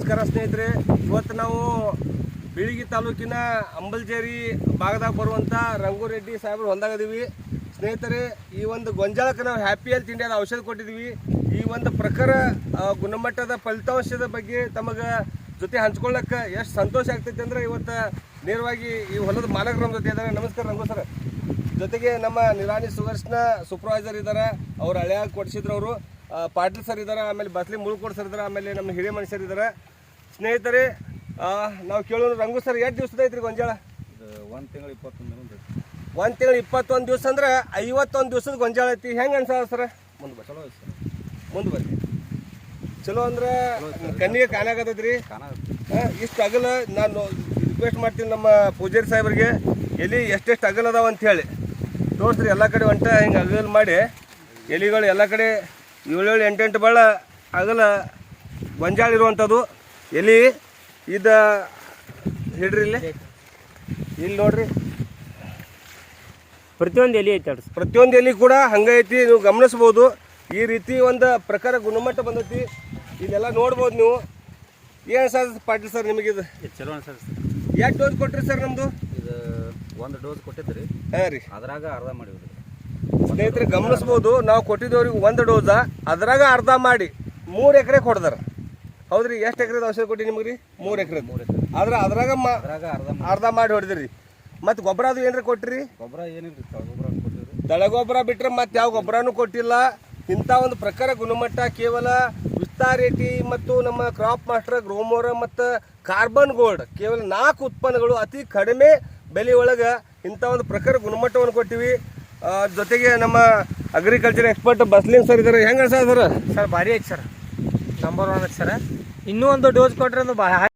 ನಮಸ್ಕಾರ ಸ್ನೇಹಿತರೆ. ಇವತ್ತು ನಾವು ಬೀಳಗಿ ತಾಲೂಕಿನ ಅಂಬಲ್ಜೇರಿ ಭಾಗದಾಗ ಬರುವಂಥ ರಂಗುರೆಡ್ಡಿ ಸಾಹೇಬರು ಹೊಂದಾಗದೀವಿ ಸ್ನೇಹಿತರೆ. ಈ ಒಂದು ಗೊಂಜಾಳಕ್ಕೆ ನಾವು ಹ್ಯಾಪಿ ಹೆಲ್ತ್ ಇಂಡಿಯಾದ ಔಷಧ ಕೊಟ್ಟಿದ್ದೀವಿ. ಈ ಒಂದು ಪ್ರಕಾರ ಗುಣಮಟ್ಟದ ಫಲಿತಾಂಶದ ಬಗ್ಗೆ ತಮಗೆ ಜೊತೆ ಹಂಚ್ಕೊಳ್ಳೋಕ್ಕೆ ಎಷ್ಟು ಸಂತೋಷ ಆಗ್ತೈತೆ ಅಂದರೆ ಇವತ್ತು ನೇರವಾಗಿ ಈ ಹೊಲದ ಮಾಲಕರು ನಮ್ಮ ಜೊತೆ ಇದ್ದಾರೆ. ನಮಸ್ಕಾರ ರಂಗು ಸರ್. ಜೊತೆಗೆ ನಮ್ಮ ನಿರಾಣಿ ಸುಗರ್ಸ್ನ ಸೂಪರ್ವೈಸರ್ ಇದ್ದಾರೆ, ಅವ್ರು ಹಳೆಯಾಗಿ ಕೊಡಿಸಿದ್ರು. ಅವರು ಪಾಟೀಲ್ ಸರ್ ಇದ್ದಾರೆ, ಆಮೇಲೆ ಬಸ್ಲಿ ಮುಳ್ಕೋಡ್ ಸರ್ ಇದ್ದಾರೆ, ಆಮೇಲೆ ನಮ್ಮ ಹಿರಿಯ ಮನುಷ್ಯರು ಇದ್ದಾರೆ. ಸ್ನೇಹಿತರೆ, ನಾವು ಕೇಳೋಣ ರಂಗು ಸರ್, ಎಷ್ಟು ದಿವಸದ ಐತ್ರಿ ಗೊಂಜಾಳ? 1 ತಿಂಗಳು 21 ದಿನ. 1 ತಿಂಗಳು 21 ದಿವಸ ಅಂದ್ರೆ 51 ದಿವಸದ ಗೊಂಜಾಳ ಐತಿ. ಹೆಂಗೆ ಅನ್ಸ ಸರ್? ಮುಂದೆ ಬರ್ರಿ, ಚಲೋ ಐತೆ ಸರ್. ಮುಂದೆ ಬರ್ರಿ. ಚಲೋ ಅಂದ್ರೆ ಕಣ್ಣಿಗೆ ಕಾಣಾಗತ್ತೈತ್ರಿ. ಇಷ್ಟು ಅಗಲ ನಾನು ರಿಕ್ವೆಸ್ಟ್ ಮಾಡ್ತೀನಿ ನಮ್ಮ ಪೂಜಾರಿ ಸಾಹೇಬ್ರಿಗೆ, ಎಲ್ಲಿ ಎಷ್ಟೆಷ್ಟು ಅಗಲ ಅದಾವ ಅಂತ ಹೇಳಿ ತೋರಿಸ್ರಿ. ಎಲ್ಲ ಕಡೆ ಒಂಟ ಹಿಂಗೆ ಅಗಲ ಮಾಡಿ ಎಲಿಗಳು ಎಲ್ಲ ಕಡೆ 7 8 ಬಳ್ಳ ಅಗಲ ಗೊಂಜಾಳ ಇರುವಂಥದ್ದು ಎಲಿ. ಇದು ಹಿಡ್ರಿ, ಇಲ್ಲಿ ನೋಡ್ರಿ, ಪ್ರತಿಯೊಂದು ಎಲೆ ಐತೆ. ಪ್ರತಿಯೊಂದು ಎಲಿ ಕೂಡ ಹಂಗೈತಿ, ನೀವು ಗಮನಿಸ್ಬೋದು. ಈ ರೀತಿ ಒಂದು ಪ್ರಕಾರ ಗುಣಮಟ್ಟ ಬಂದೈತಿ. ಇದೆಲ್ಲ ನೋಡ್ಬೋದು ನೀವು. ಏನು ಸರ್ ಪಾಟೀಲ್ ಸರ್ ನಿಮಗಿದು ಚಲೋ ಅನ್ಸತ್ತೆ. ಎಷ್ಟು ಡೋಸ್ ಕೊಟ್ರಿ ಸರ್? ನಮ್ಮದು ಇದು 1 ಡೋಸ್ ಕೊಟ್ಟಿದ್ರಿ. ಹಾಂ ರೀ, ಅದ್ರಾಗ ಅರ್ಧ ಮಾಡಿದ್ರಿ ಸ್ನೇಹಿತರೆ ಗಮನಿಸ್ಬೋದು. ನಾವು ಕೊಟ್ಟಿದ್ದವ್ರಿಗೆ 1 ಡೋಸ, ಅದ್ರಾಗ ಅರ್ಧ ಮಾಡಿ 3 ಎಕರೆ ಕೊಡ್ದಾರ. ಹೌದ್ರಿ? ಎಷ್ಟು ಎಕರೆದ ಔಷಧ ಕೊಟ್ಟಿ ನಿಮ್ಗೆ ರೀ? 3 ಎಕರೆ. ಆದ್ರೆ ಅದ್ರಾಗ ಅರ್ಧ ಮಾಡಿ ಹೊಡೆದ್ರಿ. ಮತ್ತು ಗೊಬ್ಬರ ಅದು ಏನ್ರಿ ಕೊಟ್ಟಿರಿ? ಗೊಬ್ಬರ ಏನಿಲ್ರಿ, ತಳಗೊಬ್ಬರ ಕೊಟ್ಟಿದ್ರಿ. ತಳಗೊಬ್ಬರ ಬಿಟ್ಟರೆ ಮತ್ತೆ ಯಾವ ಗೊಬ್ಬರನೂ ಕೊಟ್ಟಿಲ್ಲ. ಇಂಥ ಒಂದು ಪ್ರಕಾರ ಗುಣಮಟ್ಟ ಕೇವಲ ವಿಸ್ತಾರೇಟಿ ಮತ್ತು ನಮ್ಮ ಕ್ರಾಪ್ ಮಾಸ್ಟರ್, ಗ್ರೋಮೋರ ಮತ್ತು ಕಾರ್ಬನ್ ಗೋಲ್ಡ್, ಕೇವಲ 4 ಉತ್ಪನ್ನಗಳು ಅತಿ ಕಡಿಮೆ ಬೆಲೆ ಒಳಗೆ ಇಂಥ ಒಂದು ಪ್ರಕಾರ ಗುಣಮಟ್ಟವನ್ನು ಕೊಟ್ಟಿವಿ. ಜೊತೆಗೆ ನಮ್ಮ ಅಗ್ರಿಕಲ್ಚರ್ ಎಕ್ಸ್ಪರ್ಟ್ ಬಸ್ಲಿಂಗ್ ಸರ್ ಇದ್ದಾರೆ. ಹೆಂಗೆ ಸರ್? ಸರ್ ಭಾರಿ ಐತೆ ಸರ್, ನಂಬರ್ 1 ಐತೆ ಸರ್. ಇನ್ನೂ ಒಂದು ಡೋಸ್ ಕೊಟ್ಟರೆ ಒಂದು